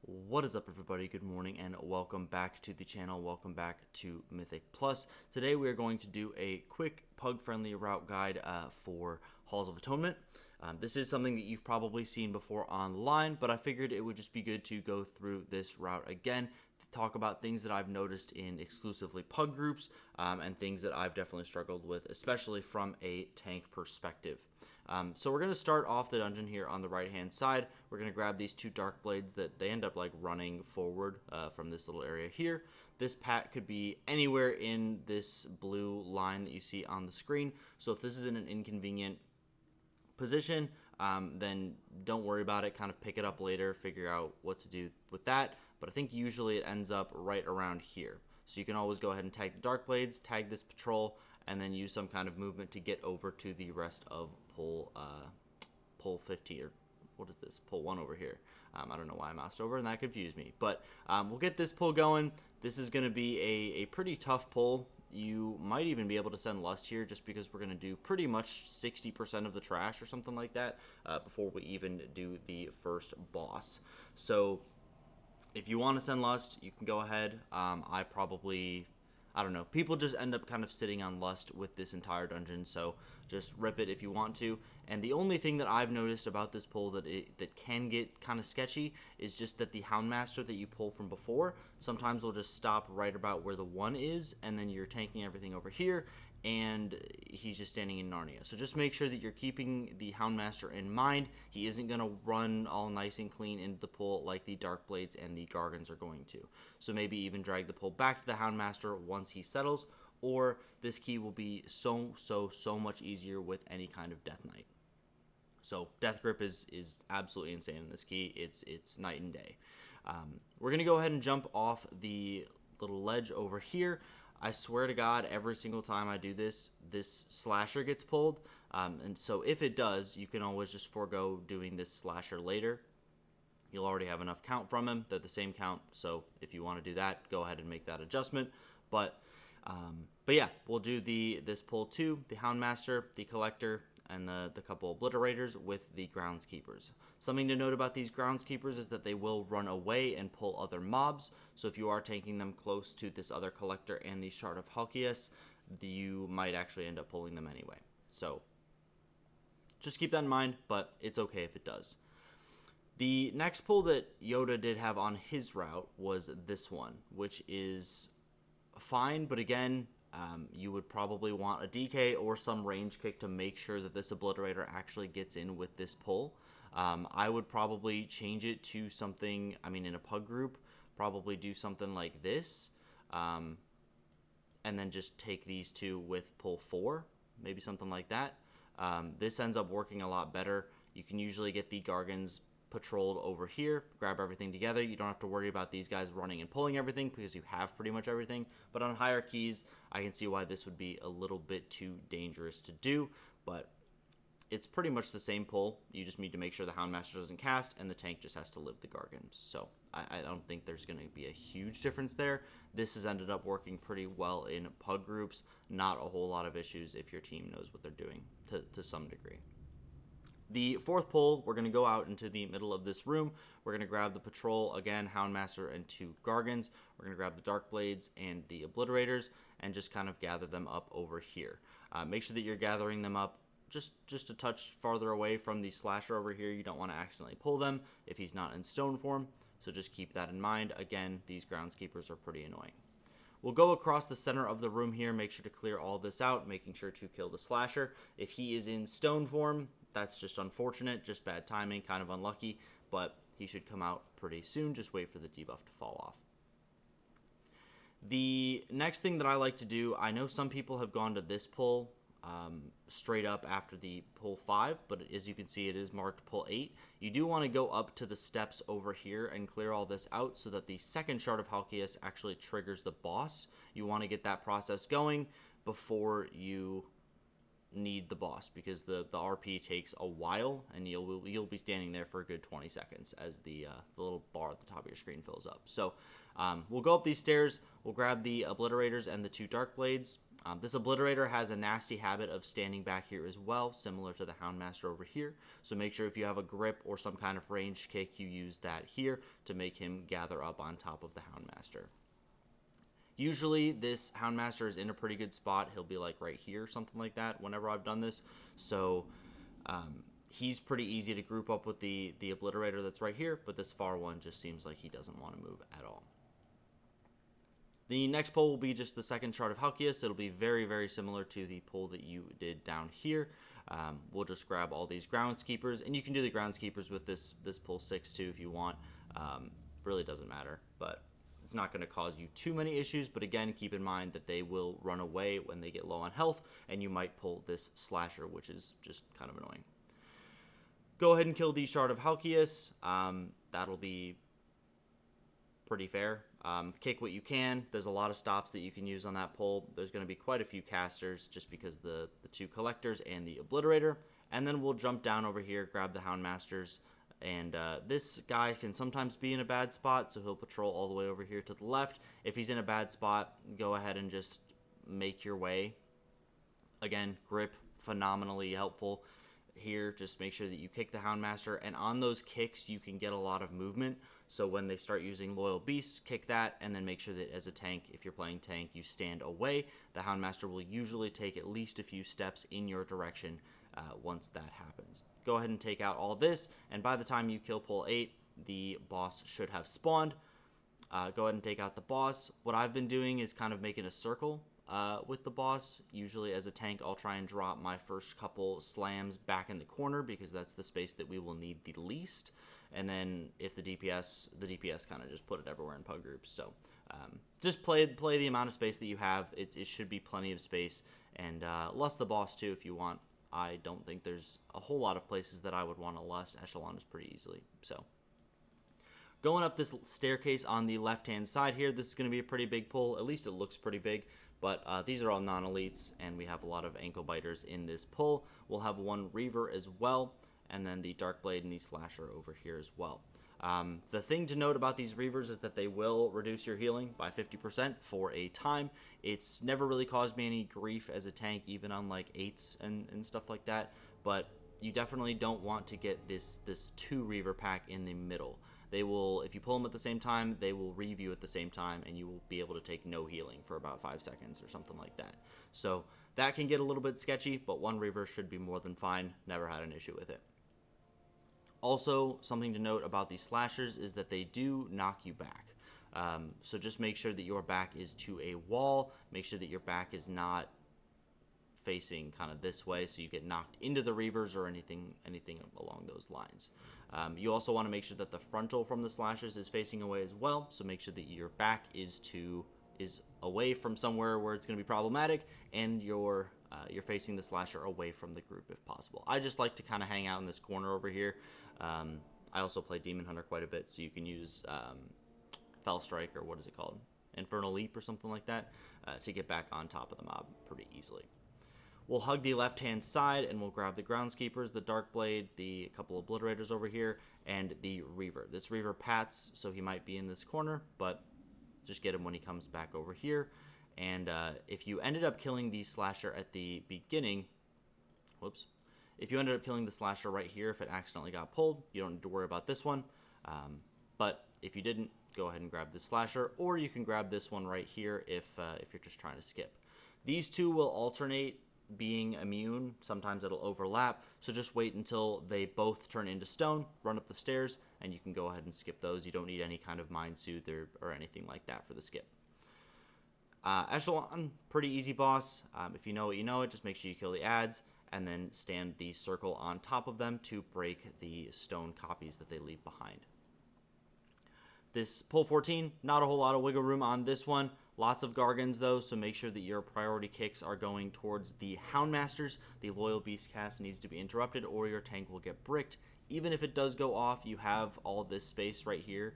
What is up, everybody? Good morning and welcome back to the channel. Welcome back to Mythic Plus. Today we are going to do a quick pug-friendly route guide for Halls of Atonement. This is something that you've probably seen before online, but I figured it would just be good to go through this route again to talk about things that I've noticed in exclusively pug groups and things that I've definitely struggled with, especially from a tank perspective. So we're going to start off the dungeon here on the right hand side. We're going to grab these two dark blades that they end up like running forward from this little area here. This pack could be anywhere in this blue line that you see on the screen. So if this is in an inconvenient position, then don't worry about it. Kind of pick it up later, figure out what to do with that. But I think usually it ends up right around here. So you can always go ahead and tag the dark blades, tag this patrol, and then use some kind of movement to get over to the rest of pull 50, or what is this? Pull 1 over here. I don't know why I moused over, and that confused me. But we'll get this pull going. This is going to be a pretty tough pull. You might even be able to send Lust here just because we're going to do pretty much 60% of the trash or something like that before we even do the first boss. So if you want to send Lust, you can go ahead. I don't know. People just end up kind of sitting on Lust with this entire dungeon, so just rip it if you want to. And the only thing that I've noticed about this pull that can get kind of sketchy is just that the Houndmaster that you pull from before sometimes will just stop right about where the 1 is, and then you're tanking everything over here, and he's just standing in Narnia. So just make sure that you're keeping the Houndmaster in mind. He isn't going to run all nice and clean into the pull like the Dark Blades and the Gargans are going to. So maybe even drag the pull back to the Houndmaster once he settles, or this key will be so much easier with any kind of Death Knight. So Death Grip is absolutely insane in this key. It's night and day. We're going to go ahead and jump off the little ledge over here. I swear to God, every single time I do this, this slasher gets pulled. And so if it does, you can always just forego doing this slasher later. You'll already have enough count from him. They're the same count. So if you want to do that, go ahead and make that adjustment. But yeah, we'll do this pull too, the Houndmaster, the Collector, and the couple obliterators with the groundskeepers. Something to note about these groundskeepers is that they will run away and pull other mobs. So if you are tanking them close to this other collector and the Shard of Halkias, you might actually end up pulling them anyway. So just keep that in mind, but it's okay if it does. The next pull that Yoda did have on his route was this one, which is fine, but again, you would probably want a DK or some range kick to make sure that this obliterator actually gets in with this pull. I would probably change it to something, in a pug group, probably do something like this, and then just take these two with pull 4, maybe something like that. This ends up working a lot better. You can usually get the Gargans patrolled over here, grab everything together. You don't have to worry about these guys running and pulling everything because you have pretty much everything. But on higher keys, I can see why this would be a little bit too dangerous to do, but it's pretty much the same pull. You just need to make sure the Houndmaster doesn't cast and the tank just has to live the Gargans. So I don't think there's going to be a huge difference there. This has ended up working pretty well in pug groups. Not a whole lot of issues if your team knows what they're doing to some degree. The fourth pull, we're going to go out into the middle of this room. We're going to grab the patrol, again, Houndmaster and 2 Gargans. We're going to grab the Dark Blades and the Obliterators and just kind of gather them up over here. Make sure that you're gathering them up just a touch farther away from the Slasher over here. You don't want to accidentally pull them if he's not in stone form, so just keep that in mind. Again, these Groundskeepers are pretty annoying. We'll go across the center of the room here, make sure to clear all this out, making sure to kill the Slasher. If he is in stone form, that's just unfortunate, just bad timing, kind of unlucky, but he should come out pretty soon. Just wait for the debuff to fall off. The next thing that I like to do, I know some people have gone to this pull straight up after the pull 5, but as you can see, it is marked pull 8. You do want to go up to the steps over here and clear all this out so that the second Shard of Halkias actually triggers the boss. You want to get that process going before you need the boss, because the RP takes a while and you'll be standing there for a good 20 seconds as the little bar at the top of your screen fills up. So we'll go up these stairs, we'll grab the Obliterators and the 2 Dark Blades, This Obliterator has a nasty habit of standing back here as well, similar to the Houndmaster over here. So make sure if you have a grip or some kind of ranged kick, you use that here to make him gather up on top of the Houndmaster. Usually this Houndmaster is in a pretty good spot. He'll be like right here, something like that, whenever I've done this. So he's pretty easy to group up with the Obliterator that's right here, but this far one just seems like he doesn't want to move at all. The next pull will be just the second Shard of Halkias. It'll be very, very similar to the pull that you did down here. We'll just grab all these Groundskeepers, and you can do the Groundskeepers with this pull 6 too if you want. Really doesn't matter, but it's not going to cause you too many issues. But again, keep in mind that they will run away when they get low on health, and you might pull this Slasher, which is just kind of annoying. Go ahead and kill the Shard of Halkias. That'll be pretty fair. Kick what you can. There's a lot of stops that you can use on that pull. There's going to be quite a few casters just because the two Collectors and the Obliterator. And then we'll jump down over here, grab the Houndmasters. And this guy can sometimes be in a bad spot, so he'll patrol all the way over here to the left. If he's in a bad spot, go ahead and just make your way. Again, grip, phenomenally helpful. Here, just make sure that you kick the Houndmaster, and on those kicks you can get a lot of movement. So when they start using Loyal Beasts, kick that, and then make sure that as a tank, if you're playing tank, you stand away. The Houndmaster will usually take at least a few steps in your direction once that happens. Go ahead and take out all this, and by the time you kill pull 8, the boss should have spawned. Go ahead and take out the boss. What I've been doing is kind of making a circle with the boss. Usually as a tank, I'll try and drop my first couple slams back in the corner because that's the space that we will need the least. And then if the DPS kind of just put it everywhere in pug groups. So just play the amount of space that you have. It should be plenty of space. And lust the boss too if you want. I don't think there's a whole lot of places that I would want to lust Echelon pretty easily. So going up this staircase on the left-hand side here, this is going to be a pretty big pull. At least it looks pretty big. But these are all non-elites, and we have a lot of ankle biters in this pull. We'll have one Reaver as well, and then the Darkblade and the Slasher over here as well. The thing to note about these Reavers is that they will reduce your healing by 50% for a time. It's never really caused me any grief as a tank, even on like 8s and stuff like that. But you definitely don't want to get this 2 Reaver pack in the middle. They will, if you pull them at the same time, they will review at the same time, and you will be able to take no healing for about 5 seconds or something like that. So that can get a little bit sketchy, but 1 Reaver should be more than fine. Never had an issue with it. Also, something to note about these Slashers is that they do knock you back. So just make sure that your back is to a wall. Make sure that your back is not facing kind of this way, so you get knocked into the Reavers or anything along those lines. You also want to make sure that the frontal from the Slashers is facing away as well, so make sure that your back is away from somewhere where it's going to be problematic, and you're facing the Slasher away from the group if possible. I just like to kind of hang out in this corner over here. I also play Demon Hunter quite a bit, so you can use Fell Strike, or what is it called? Infernal Leap or something like that, to get back on top of the mob pretty easily. We'll hug the left-hand side, and we'll grab the Groundskeepers, the Darkblade, the couple Obliterators over here, and the Reaver. This Reaver pats, so he might be in this corner, but just get him when he comes back over here. And if you ended up killing the Slasher at the beginning, if you ended up killing the Slasher right here, if it accidentally got pulled, you don't need to worry about this one. But if you didn't, go ahead and grab the Slasher, or you can grab this one right here if you're just trying to skip. These two will alternate being immune. Sometimes it'll overlap, so just wait until they both turn into stone, run up the stairs, and you can go ahead and skip those. You don't need any kind of Mind Soothe or anything like that for the skip. Echelon, pretty easy boss. If you know it, you know it. Just make sure you kill the ads, and then stand the circle on top of them to break the stone copies that they leave behind. This pull 14, not a whole lot of wiggle room on this one. Lots of Gargans though, so make sure that your priority kicks are going towards the Houndmasters. The Loyal Beast cast needs to be interrupted, or your tank will get bricked. Even if it does go off, you have all this space right here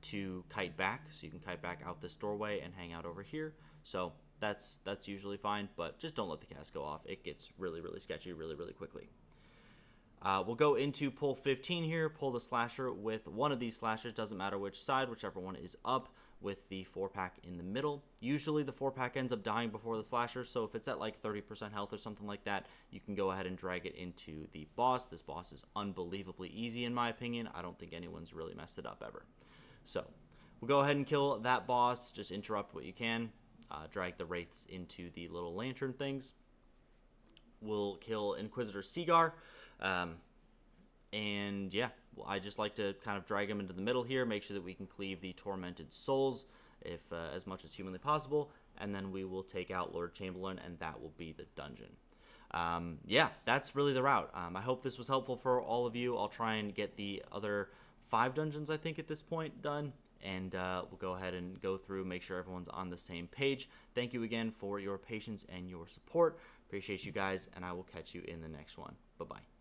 to kite back, so you can kite back out this doorway and hang out over here. So that's usually fine, but just don't let the cast go off. It gets really, really sketchy really, really quickly. We'll go into pull 15 here, pull the slasher with one of these slashers, doesn't matter which side, whichever one is up, with the 4-pack in the middle. Usually the 4-pack ends up dying before the slasher, so if it's at like 30% health or something like that, you can go ahead and drag it into the boss. This boss is unbelievably easy in my opinion. I don't think anyone's really messed it up ever. So we'll go ahead and kill that boss. Just interrupt what you can. Drag the wraiths into the little lantern things. We'll kill Inquisitor Seagar. And yeah, I just like to kind of drag him into the middle here, make sure that we can cleave the tormented souls if as much as humanly possible, and then we will take out Lord Chamberlain, and that will be the dungeon. Yeah, that's really the route. I hope this was helpful for all of you. I'll try and get the other 5 dungeons, I think, at this point done, and we'll go ahead and go through, make sure everyone's on the same page. Thank you again for your patience and your support. Appreciate you guys, and I will catch you in the next one. Bye-bye.